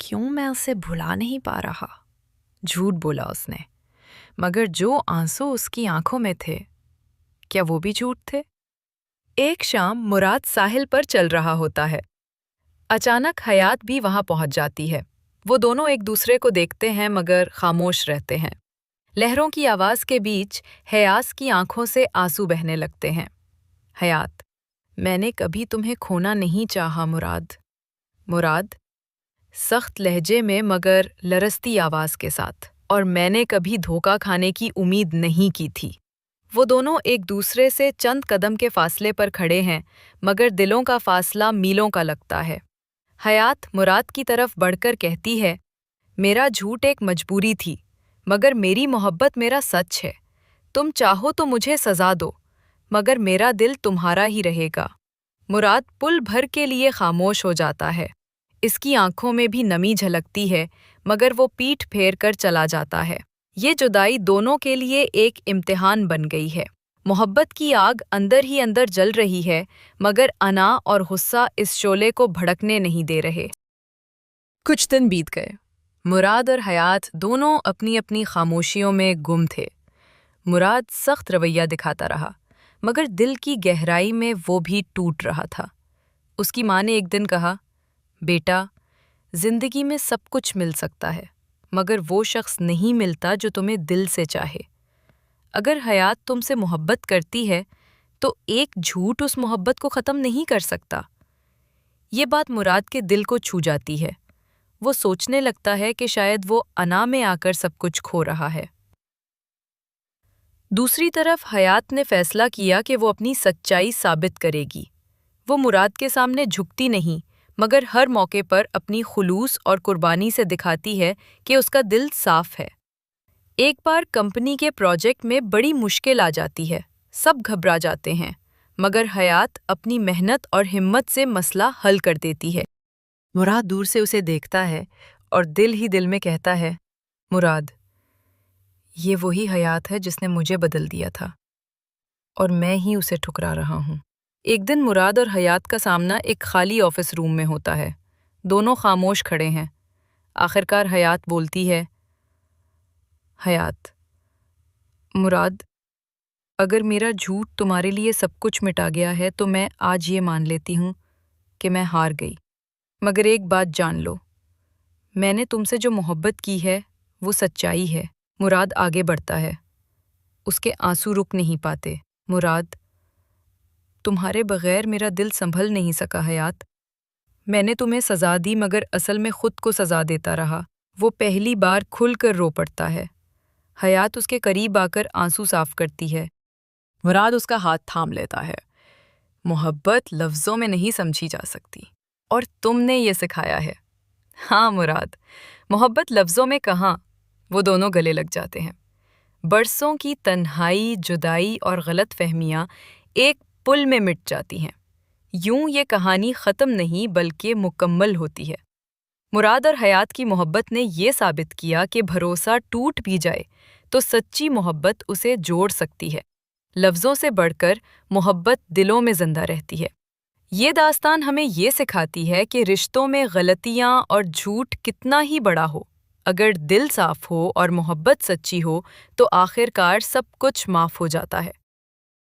کیوں میں اسے بھلا نہیں پا رہا؟ جھوٹ بولا اس نے، مگر جو آنسو اس کی آنکھوں میں تھے، کیا وہ بھی جھوٹ تھے؟ ایک شام مراد ساحل پر چل رہا ہوتا ہے۔ اچانک حیات بھی وہاں پہنچ جاتی ہے۔ وہ دونوں ایک دوسرے کو دیکھتے ہیں مگر خاموش رہتے ہیں۔ لہروں کی آواز کے بیچ حیات کی آنکھوں سے آنسو بہنے لگتے ہیں۔ حیات: میں نے کبھی تمہیں کھونا نہیں چاہا مراد۔ مراد سخت لہجے میں مگر لرزتی آواز کے ساتھ: اور میں نے کبھی دھوکہ کھانے کی امید نہیں کی تھی۔ وہ دونوں ایک دوسرے سے چند قدم کے فاصلے پر کھڑے ہیں مگر دلوں کا فاصلہ میلوں کا لگتا ہے۔ حیات مراد کی طرف بڑھ کر کہتی ہے: میرا جھوٹ ایک مجبوری تھی مگر میری محبت میرا سچ ہے۔ تم چاہو تو مجھے سزا دو مگر میرا دل تمہارا ہی رہے گا۔ مراد پل بھر کے لیے خاموش ہو جاتا ہے۔ اس کی آنکھوں میں بھی نمی جھلکتی ہے مگر وہ پیٹھ پھیر کر چلا جاتا ہے۔ یہ جدائی دونوں کے لیے ایک امتحان بن گئی ہے۔ محبت کی آگ اندر ہی اندر جل رہی ہے مگر انا اور غصہ اس شعلے کو بھڑکنے نہیں دے رہے۔ کچھ دن بیت گئے۔ مراد اور حیات دونوں اپنی اپنی خاموشیوں میں گم تھے۔ مراد سخت رویہ دکھاتا رہا مگر دل کی گہرائی میں وہ بھی ٹوٹ رہا تھا۔ اس کی ماں نے ایک دن کہا: بیٹا، زندگی میں سب کچھ مل سکتا ہے مگر وہ شخص نہیں ملتا جو تمہیں دل سے چاہے۔ اگر حیات تم سے محبت کرتی ہے تو ایک جھوٹ اس محبت کو ختم نہیں کر سکتا۔ یہ بات مراد کے دل کو چھو جاتی ہے۔ وہ سوچنے لگتا ہے کہ شاید وہ انا میں آ کر سب کچھ کھو رہا ہے۔ دوسری طرف حیات نے فیصلہ کیا کہ وہ اپنی سچائی ثابت کرے گی۔ وہ مراد کے سامنے جھکتی نہیں مگر ہر موقع پر اپنی خلوص اور قربانی سے دکھاتی ہے کہ اس کا دل صاف ہے۔ ایک بار کمپنی کے پروجیکٹ میں بڑی مشکل آ جاتی ہے۔ سب گھبرا جاتے ہیں مگر حیات اپنی محنت اور ہمت سے مسئلہ حل کر دیتی ہے۔ مراد دور سے اسے دیکھتا ہے اور دل ہی دل میں کہتا ہے: مراد، یہ وہی حیات ہے جس نے مجھے بدل دیا تھا اور میں ہی اسے ٹھکرا رہا ہوں۔ ایک دن مراد اور حیات کا سامنا ایک خالی آفس روم میں ہوتا ہے۔ دونوں خاموش کھڑے ہیں۔ آخرکار حیات بولتی ہے: حیات: مراد، اگر میرا جھوٹ تمہارے لیے سب کچھ مٹا گیا ہے تو میں آج یہ مان لیتی ہوں کہ میں ہار گئی۔ مگر ایک بات جان لو، میں نے تم سے جو محبت کی ہے وہ سچائی ہے۔ مراد آگے بڑھتا ہے۔ اس کے آنسو رک نہیں پاتے۔ مراد: تمہارے بغیر میرا دل سنبھل نہیں سکا حیات۔ میں نے تمہیں سزا دی مگر اصل میں خود کو سزا دیتا رہا۔ وہ پہلی بار کھل کر رو پڑتا ہے۔ حیات اس کے قریب آ کر آنسو صاف کرتی ہے۔ مراد اس کا ہاتھ تھام لیتا ہے۔ محبت لفظوں میں نہیں سمجھی جا سکتی اور تم نے یہ سکھایا ہے۔ ہاں مراد، محبت لفظوں میں کہاں۔ وہ دونوں گلے لگ جاتے ہیں۔ برسوں کی تنہائی، جدائی اور غلط فہمیاں ایک پل میں مٹ جاتی ہیں۔ یوں یہ کہانی ختم نہیں بلکہ مکمل ہوتی ہے۔ مراد اور حیات کی محبت نے یہ ثابت کیا کہ بھروسہ ٹوٹ بھی جائے تو سچی محبت اسے جوڑ سکتی ہے۔ لفظوں سے بڑھ کر محبت دلوں میں زندہ رہتی ہے۔ یہ داستان ہمیں یہ سکھاتی ہے کہ رشتوں میں غلطیاں اور جھوٹ کتنا ہی بڑا ہو، اگر دل صاف ہو اور محبت سچی ہو تو آخر کار سب کچھ معاف ہو جاتا ہے۔